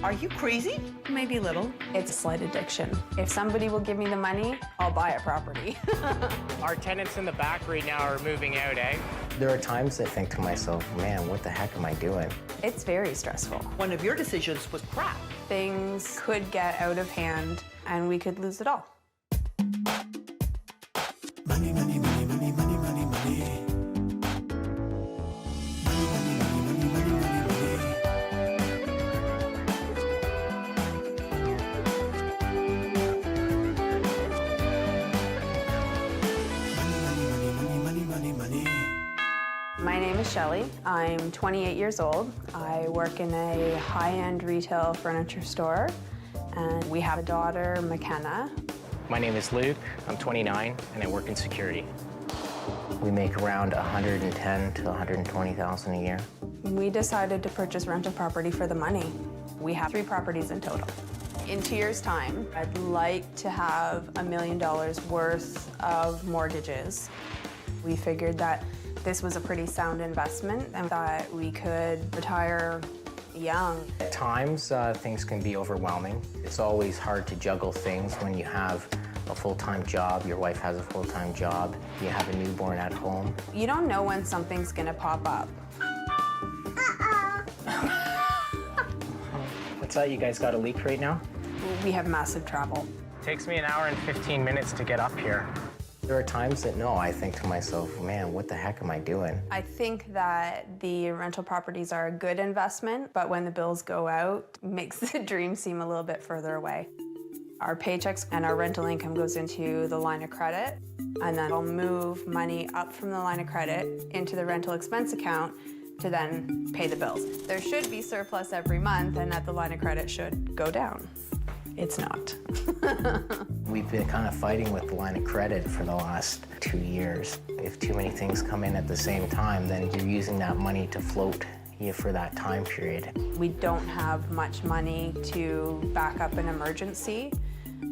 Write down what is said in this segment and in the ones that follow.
Are you crazy? Maybe a little. It's a slight addiction. If somebody will give me the money, I'll buy a property. Our tenants in the back right now are moving out, eh? There are times I think to myself, man, what the heck am I doing? It's very stressful. One of your decisions was crap. Things could get out of hand and we could lose it all. Money, money, money, money, money, money, money. My name is Shelley. I'm 28 years old. I work in a high-end retail furniture store, and we have a daughter, McKenna. My name is Luke. I'm 29, and I work in security. We make around 110 to 120,000 a year. We decided to purchase rental property for the money. We have 3 properties in total. In 2 years' time, I'd like to have $1 million worth of mortgages. We figured that this was a pretty sound investment and that we could retire young. At times, things can be overwhelming. It's always hard to juggle things when you have a full-time job, your wife has a full-time job, you have a newborn at home. You don't know when something's gonna pop up. What's that? You guys got a leak right now? We have massive travel. Takes me an hour and 15 minutes to get up here. There are times that, no, I think to myself, man, what the heck am I doing? I think that the rental properties are a good investment, but when the bills go out, it makes the dream seem a little bit further away. Our paychecks and our rental income goes into the line of credit, and then I'll move money up from the line of credit into the rental expense account to then pay the bills. There should be surplus every month, and that the line of credit should go down. It's not. We've been kind of fighting with the line of credit for the last 2 years. If too many things come in at the same time, then you're using that money to float you for that time period. We don't have much money to back up an emergency,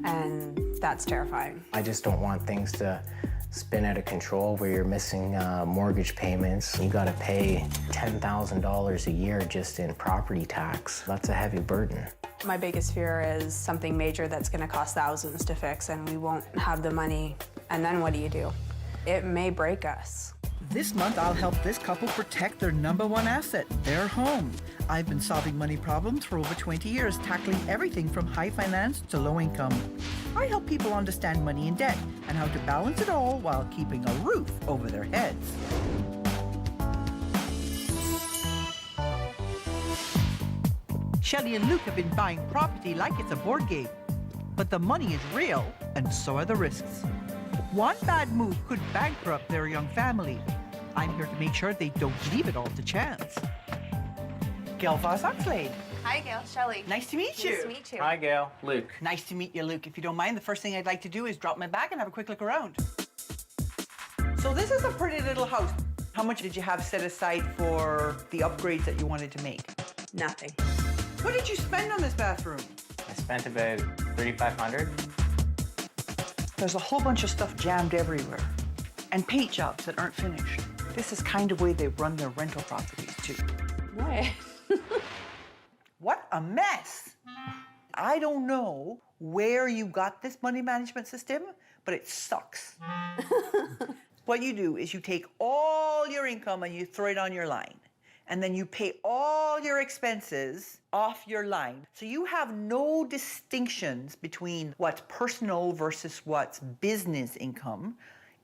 and that's terrifying. I just don't want things to spin out of control where you're missing mortgage payments. You gotta pay $10,000 a year just in property tax. That's a heavy burden. My biggest fear is something major that's gonna cost thousands to fix and we won't have the money, and then what do? It may break us. This month, I'll help this couple protect their #1 asset, their home. I've been solving money problems for over 20 years, tackling everything from high finance to low income. I help people understand money and debt and how to balance it all while keeping a roof over their heads. Shelley and Luke have been buying property like it's a board game. But the money is real, and so are the risks. One bad move could bankrupt their young family. I'm here to make sure they don't leave it all to chance. Gail Voss-Oxlade. Hi, Gail. Shelley. Nice to meet you. Nice to meet you. Hi, Gail. Luke. Nice to meet you, Luke. If you don't mind, the first thing I'd like to do is drop my bag and have a quick look around. So this is a pretty little house. How much did you have set aside for the upgrades that you wanted to make? Nothing. What did you spend on this bathroom? I spent about $3,500. There's a whole bunch of stuff jammed everywhere, and paint jobs that aren't finished. This is kind of way they run their rental properties, too. What? What a mess! I don't know where you got this money management system, but it sucks. What you do is you take all your income and you throw it on your line. And then you pay all your expenses off your line. So you have no distinctions between what's personal versus what's business income.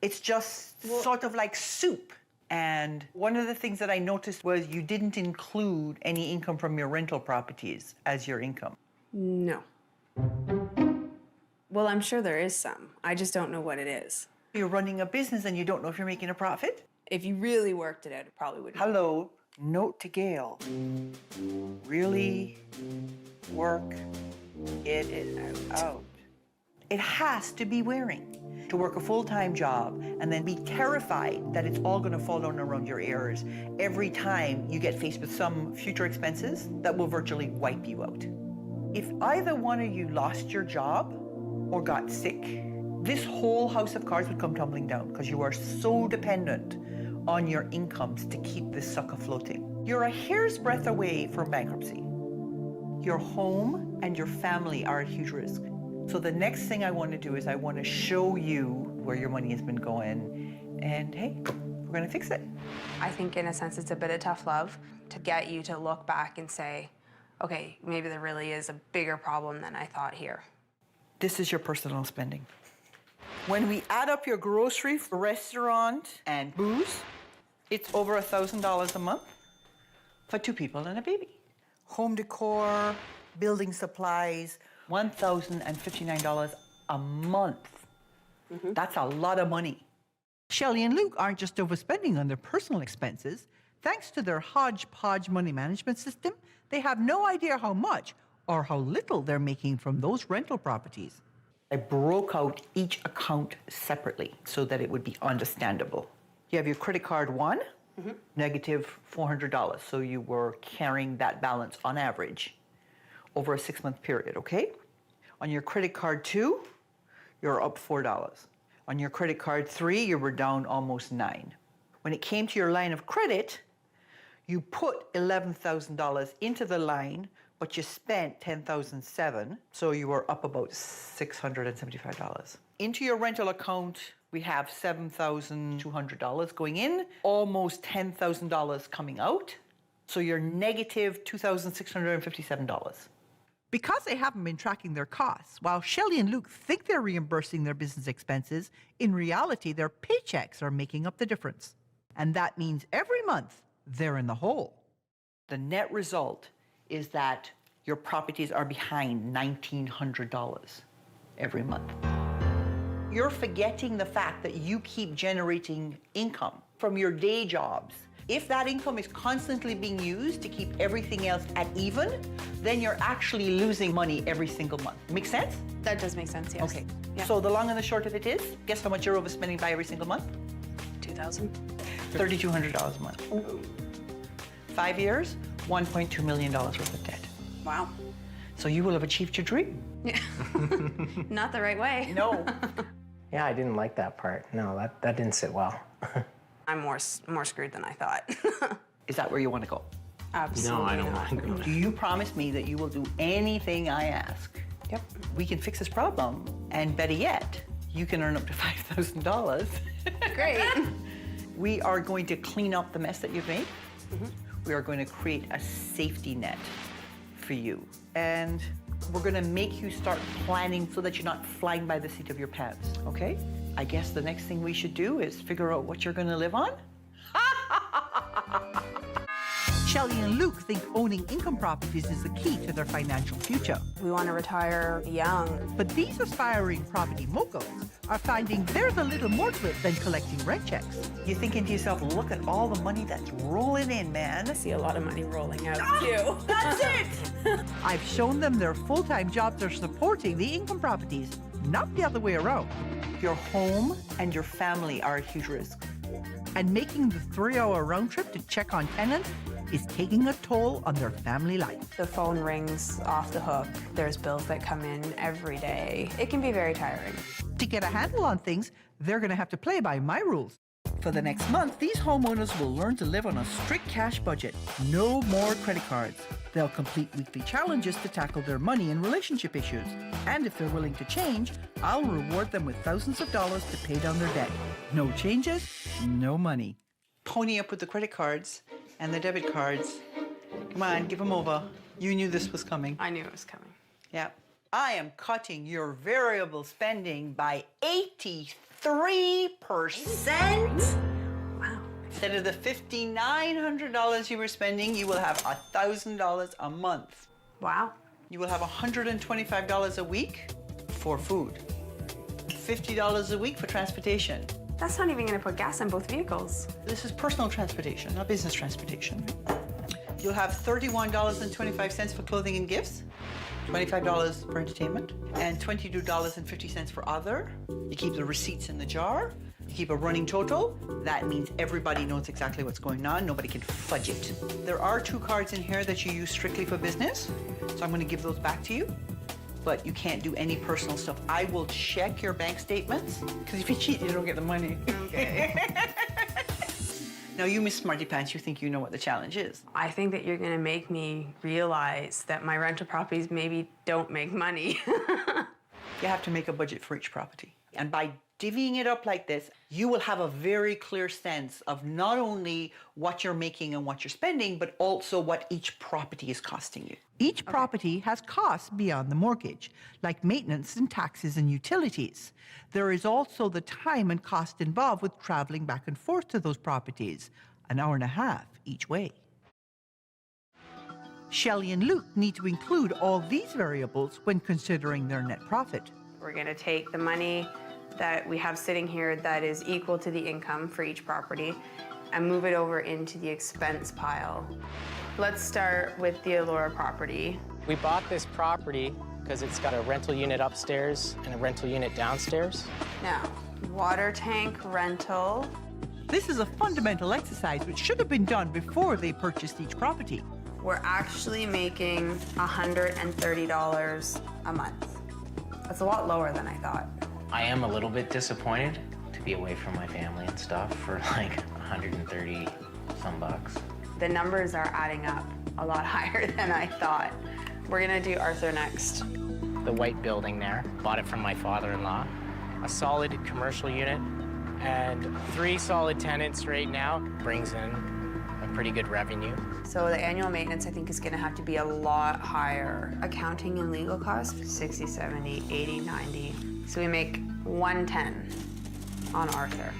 It's just sort of like soup. And one of the things that I noticed was you didn't include any income from your rental properties as your income. No. Well, I'm sure there is some. I just don't know what it is. You're running a business and you don't know if you're making a profit? If you really worked it out, it probably would. Hello, note to Gail. Really work it out. It has to be wearing. To work a full-time job and then be terrified that it's all going to fall down around your ears every time you get faced with some future expenses that will virtually wipe you out. If either one of you lost your job or got sick, this whole house of cards would come tumbling down because you are so dependent on your incomes to keep this sucker floating. You're a hair's breadth away from bankruptcy. Your home and your family are at huge risk. So the next thing I want to do is I want to show you where your money has been going, and hey, we're going to fix it. I think in a sense it's a bit of tough love to get you to look back and say, okay, maybe there really is a bigger problem than I thought here. This is your personal spending. When we add up your grocery, restaurant, and booze, it's over $1,000 a month for 2 people and a baby. Home decor, building supplies, $1,059 a month. That's a lot of money. Shelley and Luke aren't just overspending on their personal expenses. Thanks to their hodgepodge money management system, they have no idea how much or how little they're making from those rental properties. I broke out each account separately so that it would be understandable. You have your credit card one, negative $400. So you were carrying that balance on average over a 6-month period, okay? On your credit card 2, you're up $4. On your credit card 3, you were down almost $9. When it came to your line of credit, you put $11,000 into the line, but you spent $10,007, so you were up about $675. Into your rental account, we have $7,200 going in, almost $10,000 coming out, so you're negative $2,657. Because they haven't been tracking their costs, while Shelley and Luke think they're reimbursing their business expenses, in reality, their paychecks are making up the difference. And that means every month, they're in the hole. The net result is that your properties are behind $1,900 every month. You're forgetting the fact that you keep generating income from your day jobs. If that income is constantly being used to keep everything else at even, then you're actually losing money every single month. Make sense? That does make sense, yes. Okay. Yeah. So the long and the short of it is, guess how much you're overspending by every single month? 2,000. $3,200 a month. 5 years, $1.2 million worth of debt. Wow. So you will have achieved your dream. Yeah. Not the right way. No. Yeah, I didn't like that part. No, that didn't sit well. I'm more screwed than I thought. Is that where you want to go? Absolutely No, I don't not. want to go. Do you promise me that you will do anything I ask? Yep. We can fix this problem, and better yet, you can earn up to $5,000. Great. We are going to clean up the mess that you've made. We are going to create a safety net for you. And we're going to make you start planning so that you're not flying by the seat of your pants, okay? I guess the next thing we should do is figure out what you're going to live on. Shelley and Luke think owning income properties is the key to their financial future. We want to retire young. But these aspiring property moguls are finding there's a little more to it than collecting rent checks. You're thinking to yourself, look at all the money that's rolling in, man. I see a lot of money rolling out, too. That's it! I've shown them their full-time jobs are supporting the income properties, not the other way around. Your home and your family are at huge risk. And making the 3-hour round trip to check on tenants is taking a toll on their family life. The phone rings off the hook. There's bills that come in every day. It can be very tiring. To get a handle on things, they're going to have to play by my rules. For the next month, these homeowners will learn to live on a strict cash budget. No more credit cards. They'll complete weekly challenges to tackle their money and relationship issues. And if they're willing to change, I'll reward them with thousands of dollars to pay down their debt. No changes, no money. Pony up with the credit cards and the debit cards. Come on, give them over. You knew this was coming. I knew it was coming. Yeah. I am cutting your variable spending by 83%. Wow. Instead of the $5,900 you were spending, you will have $1,000 a month. Wow. You will have $125 a week for food, $50 a week for transportation. That's not even going to put gas in both vehicles. This is personal transportation, not business transportation. You'll have $31.25 for clothing and gifts, $25 for entertainment, and $22.50 for other. You keep the receipts in the jar. You keep a running total. That means everybody knows exactly what's going on. Nobody can fudge it. There are 2 cards in here that you use strictly for business, so I'm going to give those back to you. But you can't do any personal stuff. I will check your bank statements, because if you cheat, you don't get the money. Okay. Now, you, Miss Smarty Pants, you think you know what the challenge is. I think that you're gonna make me realize that my rental properties maybe don't make money. You have to make a budget for each property. And by divvying it up like this, you will have a very clear sense of not only what you're making and what you're spending, but also what each property is costing you. Each property has costs beyond the mortgage, like maintenance and taxes and utilities. There is also the time and cost involved with traveling back and forth to those properties, an hour and a half each way. Shelley and Luke need to include all these variables when considering their net profit. We're gonna take the money that we have sitting here that is equal to the income for each property and move it over into the expense pile. Let's start with the Elora property. We bought this property because it's got a rental unit upstairs and a rental unit downstairs. Now, water tank rental. This is a fundamental exercise which should have been done before they purchased each property. We're actually making $130 a month. That's a lot lower than I thought. I am a little bit disappointed to be away from my family and stuff for like 130 some bucks. The numbers are adding up a lot higher than I thought. We're gonna do Arthur next. The white building there, bought it from my father-in-law. A solid commercial unit and 3 solid tenants right now brings in a pretty good revenue. So the annual maintenance, I think, is gonna have to be a lot higher. Accounting and legal costs, 60, 70, 80, 90. So we make 110 on Arthur.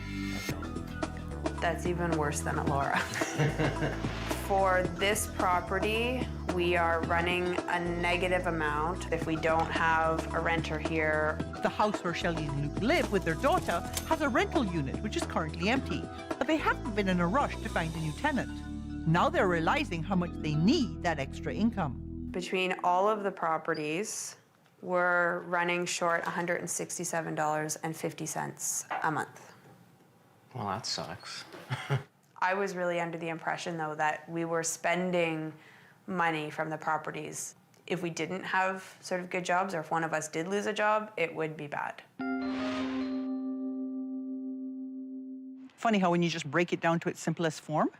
That's even worse than Elora. For this property, we are running a negative amount if we don't have a renter here. The house where Shelley and Luke live with their daughter has a rental unit which is currently empty, but they haven't been in a rush to find a new tenant. Now they're realizing how much they need that extra income. Between all of the properties, we're running short $167.50 a month. Well, that sucks. I was really under the impression, though, that we were spending money from the properties. If we didn't have sort of good jobs, or if one of us did lose a job, it would be bad. Funny how when you just break it down to its simplest form,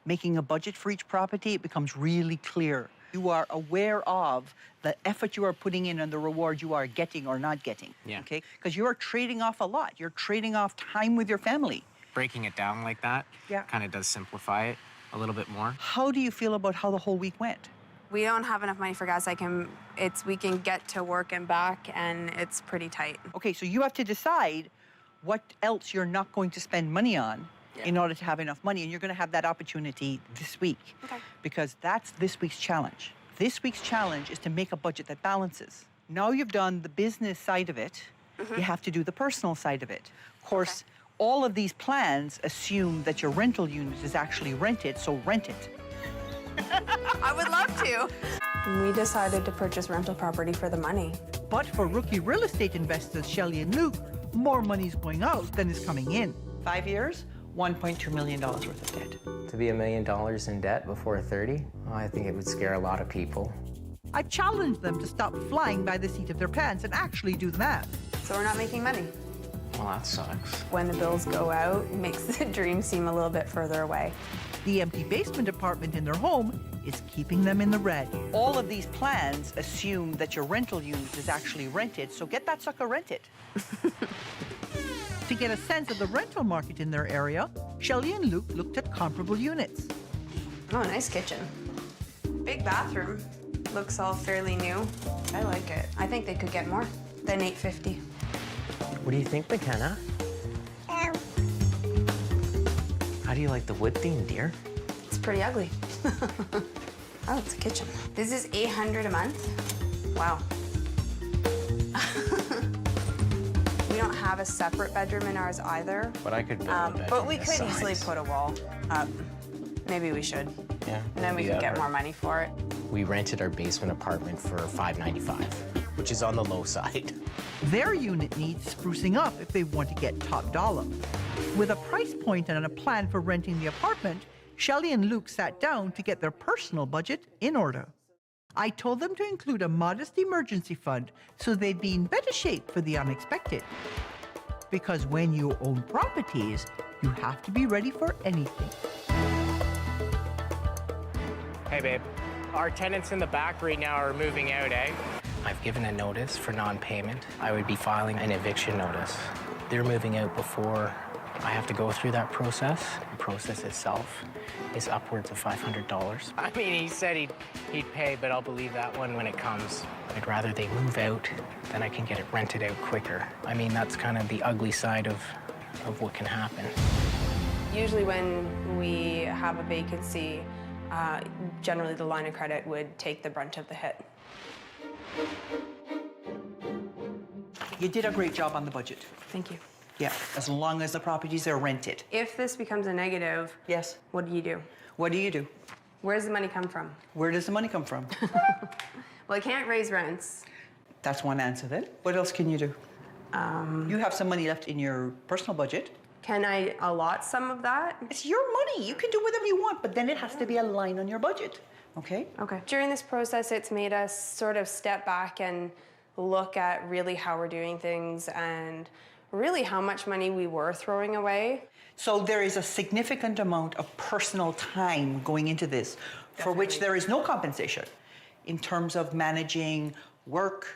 making a budget for each property, it becomes really clear. You are aware of the effort you are putting in and the reward you are getting or not getting. Yeah. Okay? Because you are trading off a lot. You're trading off time with your family. Breaking it down like that kind of does simplify it a little bit more. How do you feel about how the whole week went? We don't have enough money for gas. We can get to work and back, and it's pretty tight. Okay, so you have to decide what else you're not going to spend money on in order to have enough money, and you're going to have that opportunity this week. Okay. Because that's this week's challenge. This week's challenge is to make a budget that balances. Now you've done the business side of it, you have to do the personal side of it. Of course, all of these plans assume that your rental unit is actually rented, so rent it. I would love to. We decided to purchase rental property for the money. But for rookie real estate investors, Shelley and Luke, more money's going out than is coming in. 5 years, $1.2 million worth of debt. To be $1 million in debt before 30, I think it would scare a lot of people. I challenged them to stop flying by the seat of their pants and actually do the math. So we're not making money. Well, that sucks. When the bills go out, it makes the dream seem a little bit further away. The empty basement apartment in their home is keeping them in the red. All of these plans assume that your rental unit is actually rented, so get that sucker rented. To get a sense of the rental market in their area, Shelley and Luke looked at comparable units. Oh, nice kitchen. Big bathroom. Looks all fairly new. I like it. I think they could get more than $850. What do you think, McKenna? How do you like the wood theme, dear? It's pretty ugly. Oh, it's a kitchen. This is $800 a month? Wow. We don't have a separate bedroom in ours either. But I could build a bedroom But we this could easily size. put a wall up. Maybe we should. Yeah. And then we maybe could get ever. more money for it. We rented our basement apartment for $595, which is on the low side. Their unit needs sprucing up if they want to get top dollar. With a price point and a plan for renting the apartment, Shelley and Luke sat down to get their personal budget in order. I told them to include a modest emergency fund so they'd be in better shape for the unexpected. Because when you own properties, you have to be ready for anything. Hey, babe. Our tenants in the back right now are moving out, eh? I've given a notice for non-payment. I would be filing an eviction notice. They're moving out before I have to go through that process. The process itself is upwards of $500. I mean, he said he'd pay, but I'll believe that one when it comes. I'd rather they move out than I can get it rented out quicker. I mean, that's kind of the ugly side of what can happen. Usually when we have a vacancy, generally the line of credit would take the brunt of the hit. You did a great job on the budget. Thank you. Yeah, as long as the properties are rented. If this becomes a negative, Yes. what do you do? What do you do? Where does the money come from? Where does the money come from? Well, I can't raise rents. That's one answer then. What else can you do? You have some money left in your personal budget. Can I allot some of that? It's your money. You can do whatever you want, but then it has to be a line on your budget. Okay? Okay. During this process, it's made us sort of step back and look at really how we're doing things and really how much money we were throwing away. So there is a significant amount of personal time going into this for which there is no compensation in terms of managing work,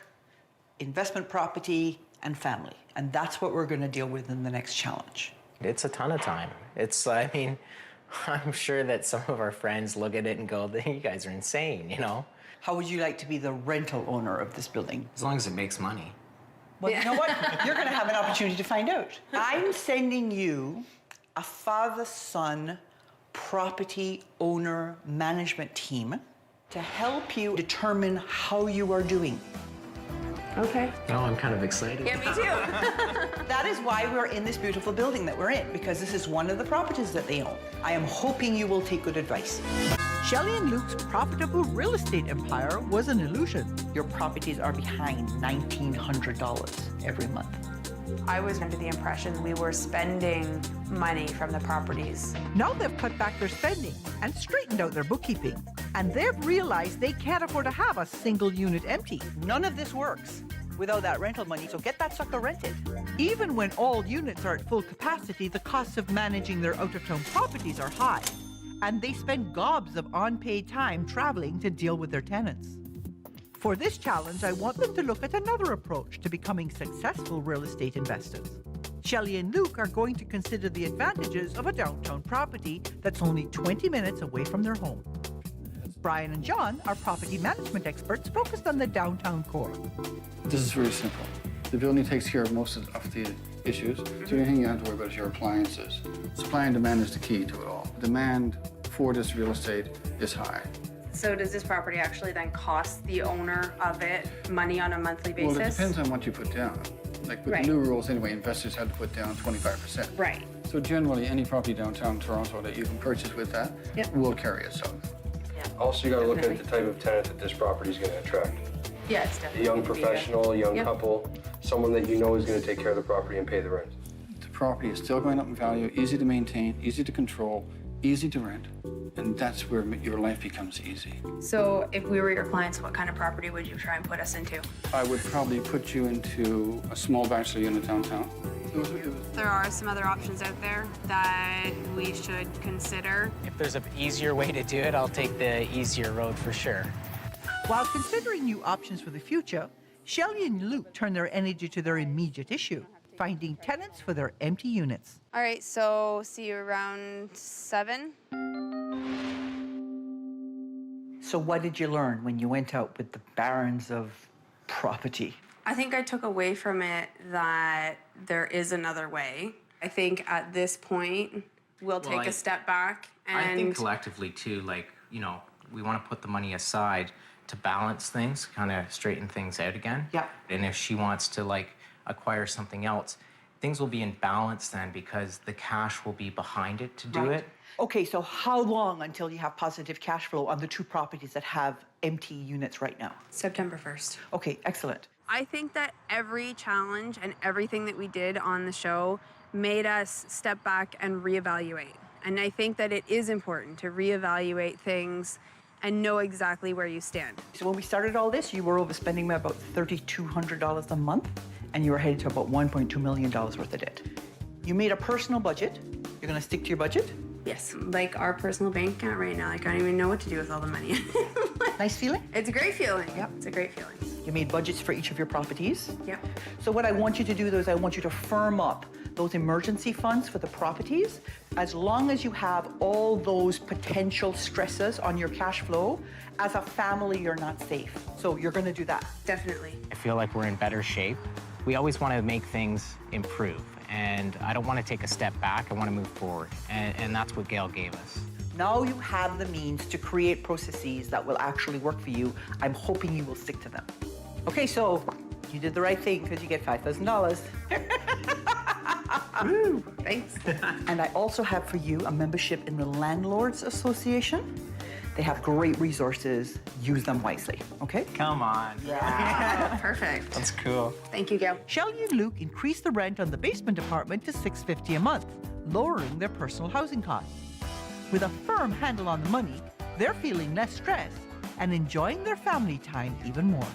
investment property, and family. And that's what we're going to deal with in the next challenge. It's a ton of time. I mean, I'm sure that some of our friends look at it and go, you guys are insane, you know? How would you like to be the rental owner of this building? As long as it makes money. Well, you know what? You're going to have an opportunity to find out. I'm sending you a father-son property owner management team to help you determine how you are doing. Okay. You know, I'm kind of excited. Yeah, me too. That is why we're in this beautiful building that we're in, because this is one of the properties that they own. I am hoping you will take good advice. Shelley and Luke's profitable real estate empire was an illusion. Your properties are behind $1,900 every month. I was under the impression we were spending money from the properties. Now they've cut back their spending and straightened out their bookkeeping. And they've realized they can't afford to have a single unit empty. None of this works without that rental money, so get that sucker rented. Even when all units are at full capacity, the costs of managing their out-of-town properties are high. And they spend gobs of unpaid time traveling to deal with their tenants. For this challenge, I want them to look at another approach to becoming successful real estate investors. Shelley and Luke are going to consider the advantages of a downtown property that's only 20 minutes away from their home. Brian and John are property management experts focused on the downtown core. This is very simple. The building takes care of most of the issues. So the only thing you have to worry about is your appliances. Supply and demand is the key to it all. Demand for this real estate is high. So does this property actually then cost the owner of it money on a monthly basis? Well, it depends on what you put down. Like with Right. the new rules anyway, investors had to put down 25%. Right. So generally, any property downtown Toronto that you can purchase with that will carry itself. Also, you gotta look at the type of tenant that this property is gonna attract. Yeah, it's A definitely. young professional, a young Yep. couple, someone that you know is gonna take care of the property and pay the rent. The property is still going up in value, easy to maintain, easy to control, easy to rent, and that's where your life becomes easy. So if we were your clients, what kind of property would you try and put us into? I would probably put you into a small bachelor unit downtown. There are some other options out there that we should consider. If there's an easier way to do it, I'll take the easier road for sure. While considering new options for the future, Shelley and Luke turn their energy to their immediate issue, finding tenants for their empty units. All right, so see you around 7. So what did you learn when you went out with the barons of property? I think I took away from it that there is another way. I think at this point, we'll take a step back and... I think collectively too, like, you know, we want to put the money aside to balance things, kind of straighten things out again. Yeah. And if she wants to like acquire something else, things will be in balance then because the cash will be behind it to do it. Okay, so how long until you have positive cash flow on the two properties that have empty units right now? September 1st. Okay, excellent. I think that every challenge and everything that we did on the show made us step back and reevaluate. And I think that it is important to reevaluate things and know exactly where you stand. So when we started all this, you were overspending by about $3,200 a month, and you were headed to about $1.2 million worth of debt. You made a personal budget. You're going to stick to your budget. Yes, like our personal bank account right now, like I don't even know what to do with all the money. Nice feeling? It's a great feeling. Yep. It's a great feeling. You made budgets for each of your properties. Yep. So what I want you to do though is I want you to firm up those emergency funds for the properties. As long as you have all those potential stresses on your cash flow, as a family, you're not safe. So you're gonna do that. Definitely. I feel like we're in better shape. We always want to make things improve, and I don't want to take a step back. I want to move forward, and that's what Gail gave us. Now you have the means to create processes that will actually work for you. I'm hoping you will stick to them. Okay, so you did the right thing because you get $5,000. Woo. Thanks. And I also have for you a membership in the Landlords Association. They have great resources. Use them wisely, okay? Come on. Perfect. That's cool. Thank you, Gail. Shelly and Luke increased the rent on the basement apartment to $650 a month, lowering their personal housing costs. With a firm handle on the money, they're feeling less stressed and enjoying their family time even more.